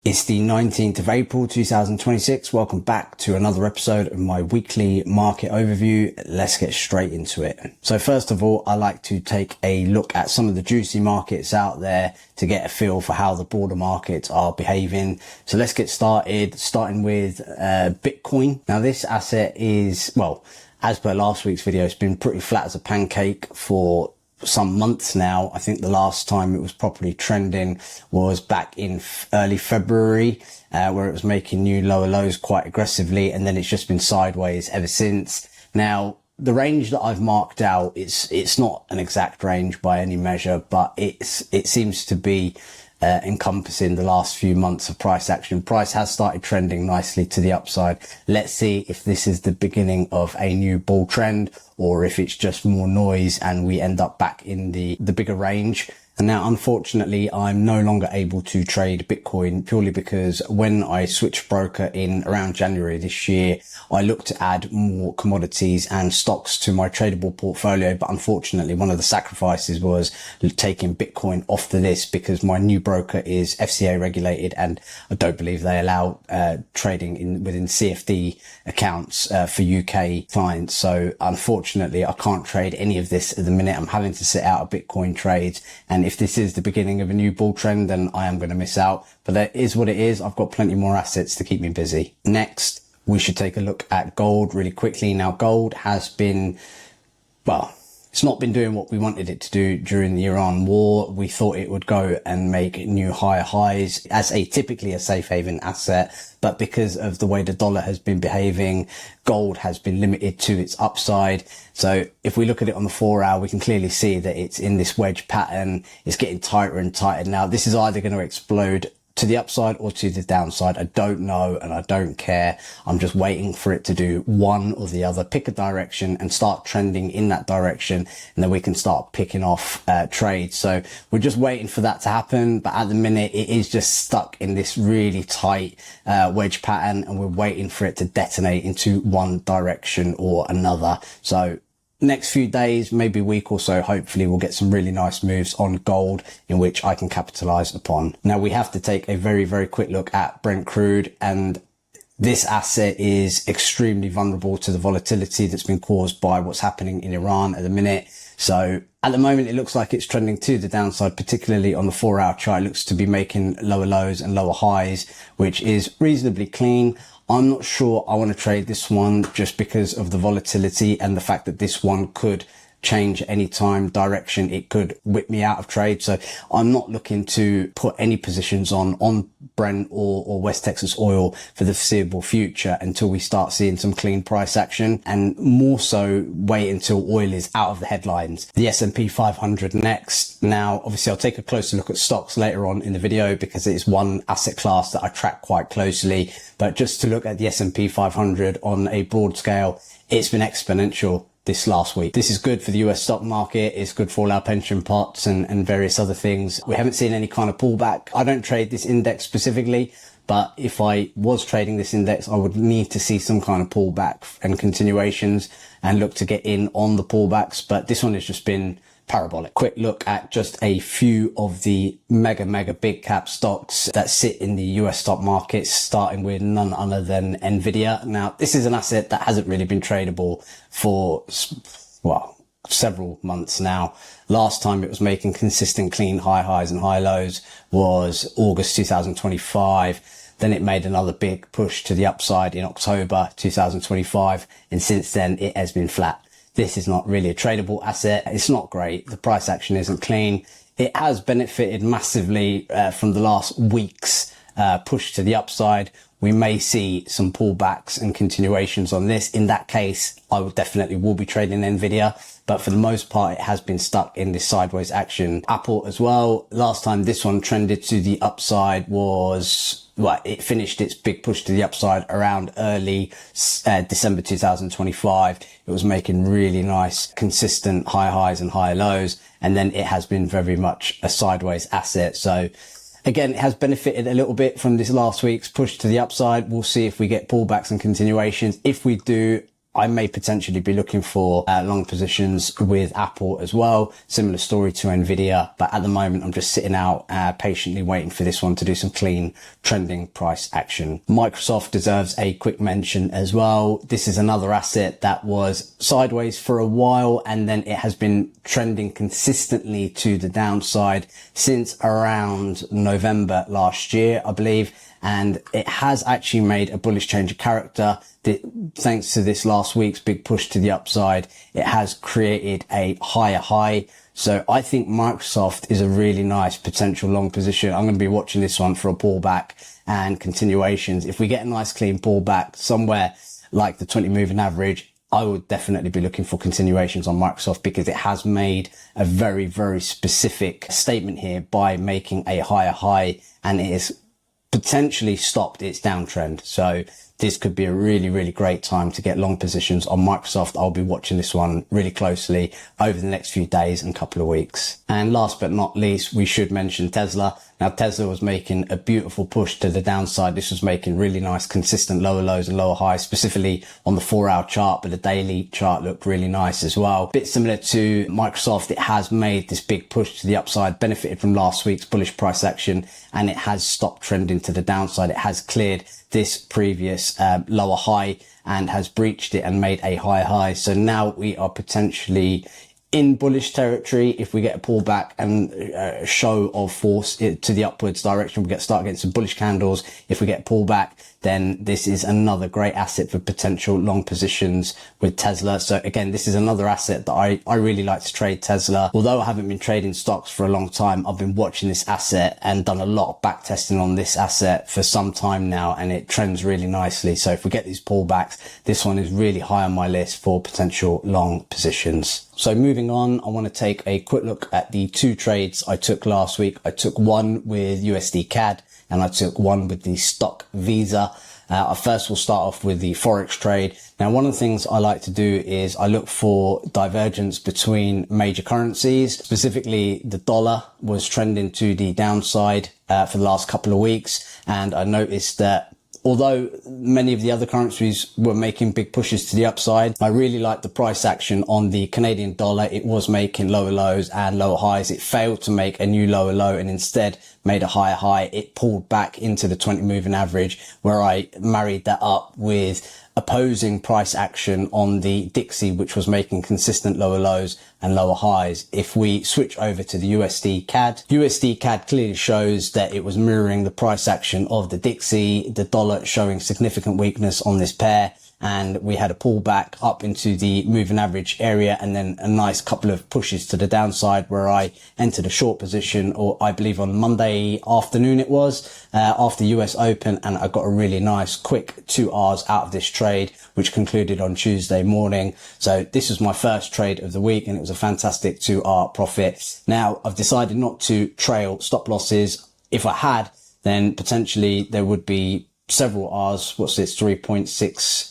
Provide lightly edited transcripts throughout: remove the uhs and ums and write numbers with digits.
It's the 19th of April 2026. Welcome back to another episode of my weekly market overview. Let's get straight into it. So first of all, I like to take a look at some of the juicy markets out there to get a feel for how the broader markets are behaving. So let's get started, starting with Bitcoin. Now this asset is, well, as per last week's video, it's been pretty flat as a pancake for some months now. I think the last time it was properly trending was back in early February, where it was making new lower lows quite aggressively, and then it's just been sideways ever since. Now, the range that I've marked out, it's not an exact range by any measure, but it seems to be encompassing the last few months of price action. Price has started trending nicely to the upside. Let's see if this is the beginning of a new bull trend or if it's just more noise and we end up back in the bigger range. And now, unfortunately, I'm no longer able to trade Bitcoin purely because when I switched broker in around January this year, I looked to add more commodities and stocks to my tradable portfolio. But unfortunately, one of the sacrifices was taking Bitcoin off the list because my new broker is FCA regulated and I don't believe they allow trading within CFD accounts for UK clients. So unfortunately, I can't trade any of this at the minute. I'm having to sit out of Bitcoin trades, and if this is the beginning of a new bull trend, then I am going to miss out. But that is what it is. I've got plenty more assets to keep me busy. Next, we should take a look at gold really quickly. Now, gold has been, well, it's not been doing what we wanted it to do during the Iran war. We thought it would go and make new higher highs as typically a safe haven asset. But because of the way the dollar has been behaving, gold has been limited to its upside. So if we look at it on the 4 hour, we can clearly see that it's in this wedge pattern. It's getting tighter and tighter. Now, this is either going to explode to the upside or to the downside. I don't know and I don't care. I'm just waiting for it to do one or the other, pick a direction and start trending in that direction, and then we can start picking off trades. So we're just waiting for that to happen, but at the minute it is just stuck in this really tight wedge pattern, and we're waiting for it to detonate into one direction or another. So next few days, maybe a week or so, hopefully we'll get some really nice moves on gold in which I can capitalize upon. Now, we have to take a very, very quick look at Brent Crude, and this asset is extremely vulnerable to the volatility that's been caused by what's happening in Iran at the minute. So at the moment, it looks like it's trending to the downside, particularly on the 4 hour chart. It looks to be making lower lows and lower highs, which is reasonably clean. I'm not sure I want to trade this one just because of the volatility and the fact that this one could change any time direction. It could whip me out of trade. So I'm not looking to put any positions on Brent or West Texas oil for the foreseeable future until we start seeing some clean price action, and more so wait until oil is out of the headlines. The S&P 500 next. Now, obviously I'll take a closer look at stocks later on in the video because it is one asset class that I track quite closely. But just to look at the S&P 500 on a broad scale, it's been exponential this last week. This is good for the US stock market. It's good for all our pension pots and various other things. We haven't seen any kind of pullback. I don't trade this index specifically, but if I was trading this index, I would need to see some kind of pullback and continuations and look to get in on the pullbacks. But this one has just been parabolic. Quick look at just a few of the mega big cap stocks that sit in the US stock market, starting with none other than NVidia. Now, this is an asset that hasn't really been tradable for, well, several months now. Last time it was making consistent clean high highs and high lows was August 2025. Then it made another big push to the upside in October 2025. And since then it has been flat. This is not really a tradable asset. It's not great. The price action isn't clean. It has benefited massively from the last week's push to the upside. We may see some pullbacks and continuations on this. In that case, I will be trading NVidia. But for the most part, it has been stuck in this sideways action. Apple as well. Last time this one trended to the upside was, well, it finished its big push to the upside around early December 2025. It was making really nice, consistent high highs and high lows. And then it has been very much a sideways asset. So again, it has benefited a little bit from this last week's push to the upside. We'll see if we get pullbacks and continuations. If we do, I may potentially be looking for long positions with Apple as well. Similar story to NVidia, but at the moment I'm just sitting out patiently waiting for this one to do some clean trending price action. Microsoft deserves a quick mention as well. This is another asset that was sideways for a while, and then it has been trending consistently to the downside since around November last year, I believe. And it has actually made a bullish change of character. Thanks to this last week's big push to the upside, it has created a higher high. So I think Microsoft is a really nice potential long position. I'm going to be watching this one for a pullback and continuations. If we get a nice clean pullback somewhere like the 20 moving average, I would definitely be looking for continuations on Microsoft, because it has made a very, very specific statement here by making a higher high, and it is potentially stopped its downtrend. So this could be a really, really great time to get long positions on Microsoft. I'll be watching this one really closely over the next few days and couple of weeks. And last but not least, we should mention Tesla. Now, Tesla was making a beautiful push to the downside. This was making really nice, consistent lower lows and lower highs, specifically on the 4-hour chart, but the daily chart looked really nice as well. Bit similar to Microsoft, it has made this big push to the upside, benefited from last week's bullish price action, and it has stopped trending to the downside. It has cleared this previous lower high and has breached it and made a higher high. So now we are potentially in bullish territory. If we get a pullback and a show of force to the upwards direction, we start getting some bullish candles. If we get a pullback, then this is another great asset for potential long positions with Tesla. So again, this is another asset that I really like to trade, Tesla. Although I haven't been trading stocks for a long time, I've been watching this asset and done a lot of back testing on this asset for some time now, and it trends really nicely. So if we get these pullbacks, this one is really high on my list for potential long positions. So moving on, I want to take a quick look at the two trades I took last week. I took one with USDCAD and I took one with the stock Visa. First, we'll start off with the Forex trade. Now, one of the things I like to do is I look for divergence between major currencies. Specifically, the dollar was trending to the downside for the last couple of weeks. And I noticed that although many of the other currencies were making big pushes to the upside, I really liked the price action on the Canadian dollar. It was making lower lows and lower highs. It failed to make a new lower low and instead made a higher high. It pulled back into the 20 moving average, where I married that up with opposing price action on the Dixie, which was making consistent lower lows and lower highs. If we switch over to the USDCAD clearly shows that it was mirroring the price action of the Dixie, the dollar showing significant weakness on this pair. And we had a pullback up into the moving average area and then a nice couple of pushes to the downside, where I entered a short position, or I believe on Monday afternoon it was, after US Open, and I got a really nice quick 2 hours out of this trade, which concluded on Tuesday morning. So this was my first trade of the week and it was a fantastic 2-hour profit. Now, I've decided not to trail stop losses. If I had, then potentially there would be several hours, 3.6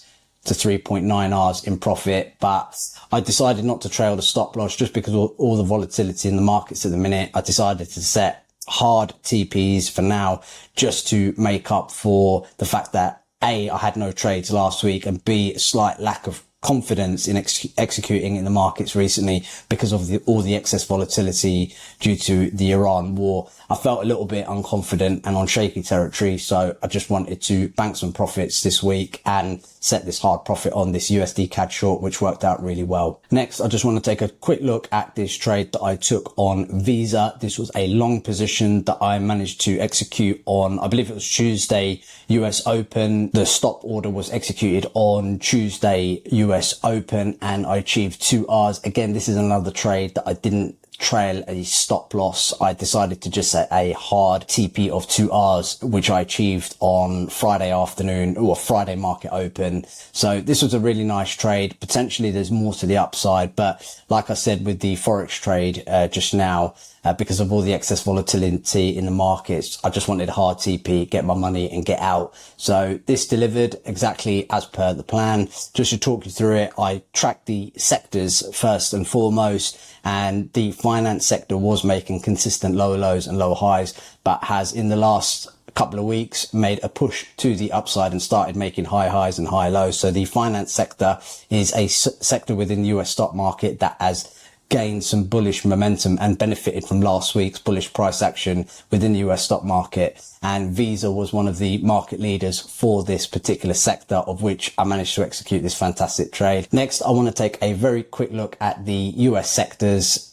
to 3.9 hours in profit, but I decided not to trail the stop loss just because of all the volatility in the markets at the minute. I decided to set hard TPs for now, just to make up for the fact that A, I had no trades last week, and B, a slight lack of confidence in executing in the markets recently because of all the excess volatility due to the Iran war. I felt a little bit unconfident and on shaky territory, so I just wanted to bank some profits this week and set this hard profit on this USDCAD short, which worked out really well. Next, I just want to take a quick look at this trade that I took on Visa. This was a long position that I managed to execute on, I believe it was Tuesday US Open. The stop order was executed on Tuesday US Open and I achieved 2 hours. Again, this is another trade that I didn't trail a stop loss. I decided to just set a hard TP of 2 hours, which I achieved on Friday afternoon, or Friday market open. So this was a really nice trade. Potentially there's more to the upside, but like I said with the Forex trade just now, because of all the excess volatility in the markets, I just wanted a hard TP, get my money and get out. So this delivered exactly as per the plan. Just to talk you through it, I tracked the sectors first and foremost, and the finance sector was making consistent lower lows and lower highs, but has in the last couple of weeks made a push to the upside and started making high highs and high lows. So the finance sector is a sector within the US stock market that has gained some bullish momentum and benefited from last week's bullish price action within the US stock market. And Visa was one of the market leaders for this particular sector, of which I managed to execute this fantastic trade. Next, I want to take a very quick look at the US sectors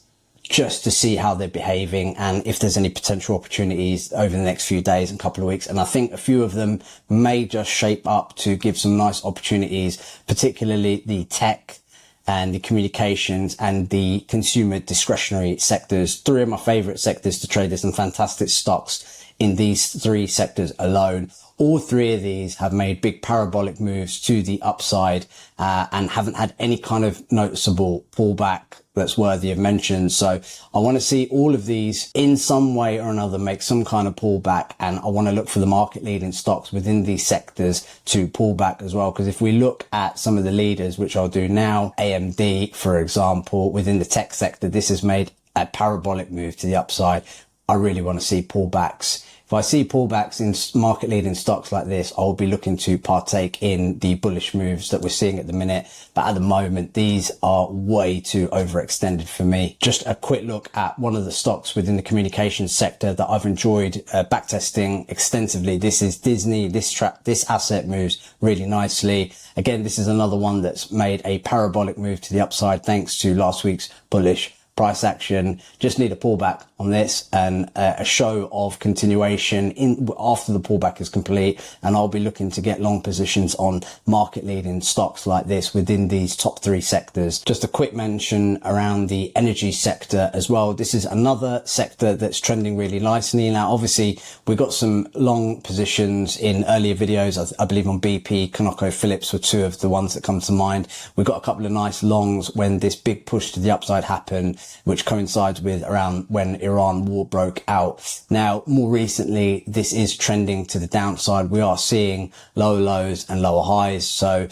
just to see how they're behaving and if there's any potential opportunities over the next few days and couple of weeks. And I think a few of them may just shape up to give some nice opportunities, particularly the tech and the communications and the consumer discretionary sectors. Three of my favorite sectors to trade. There's some fantastic stocks in these three sectors alone. All three of these have made big parabolic moves to the upside and haven't had any kind of noticeable pullback that's worthy of mention. So I want to see all of these in some way or another make some kind of pullback, and I want to look for the market leading stocks within these sectors to pull back as well. Because if we look at some of the leaders, which I'll do now, AMD, for example, within the tech sector, this has made a parabolic move to the upside. I really want to see pullbacks. If I see pullbacks in market leading stocks like this, I'll be looking to partake in the bullish moves that we're seeing at the minute. But at the moment, these are way too overextended for me. Just a quick look at one of the stocks within the communications sector that I've enjoyed backtesting extensively. This is Disney. This asset moves really nicely. Again, this is another one that's made a parabolic move to the upside thanks to last week's bullish price action. Just need a pullback on this and a show of continuation after the pullback is complete, and I'll be looking to get long positions on market leading stocks like this within these top three sectors. Just a quick mention around the energy sector as well. This is another sector that's trending really nicely. Now obviously we got some long positions in earlier videos. I believe on BP, ConocoPhillips were two of the ones that come to mind. We got a couple of nice longs when this big push to the upside happened, which coincides with around when Iran war broke out. Now, more recently, this is trending to the downside. We are seeing lower lows and lower highs. So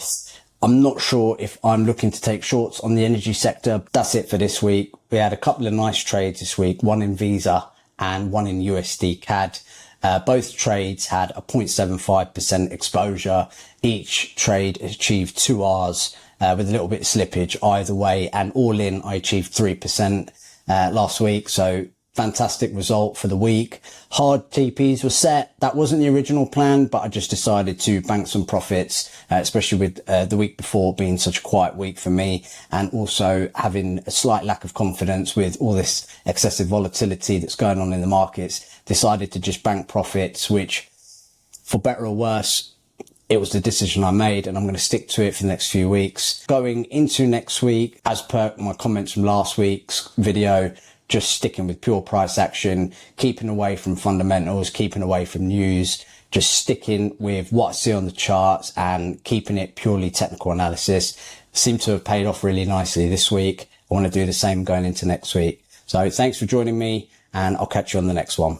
I'm not sure if I'm looking to take shorts on the energy sector. That's it for this week. We had a couple of nice trades this week, one in Visa and one in USDCAD. Both trades had a 0.75% exposure. Each trade achieved 2 Rs with a little bit of slippage either way, and all in I achieved 3% last week. So fantastic result for the week. Hard TPs were set. That wasn't the original plan, but I just decided to bank some profits, especially with the week before being such a quiet week for me, and also having a slight lack of confidence with all this excessive volatility that's going on in the markets. Decided to just bank profits, which, for better or worse, it was the decision I made, and I'm going to stick to it for the next few weeks. Going into next week, as per my comments from last week's video, just sticking with pure price action, keeping away from fundamentals, keeping away from news, just sticking with what I see on the charts and keeping it purely technical analysis. Seemed to have paid off really nicely this week. I want to do the same going into next week. So thanks for joining me, and I'll catch you on the next one.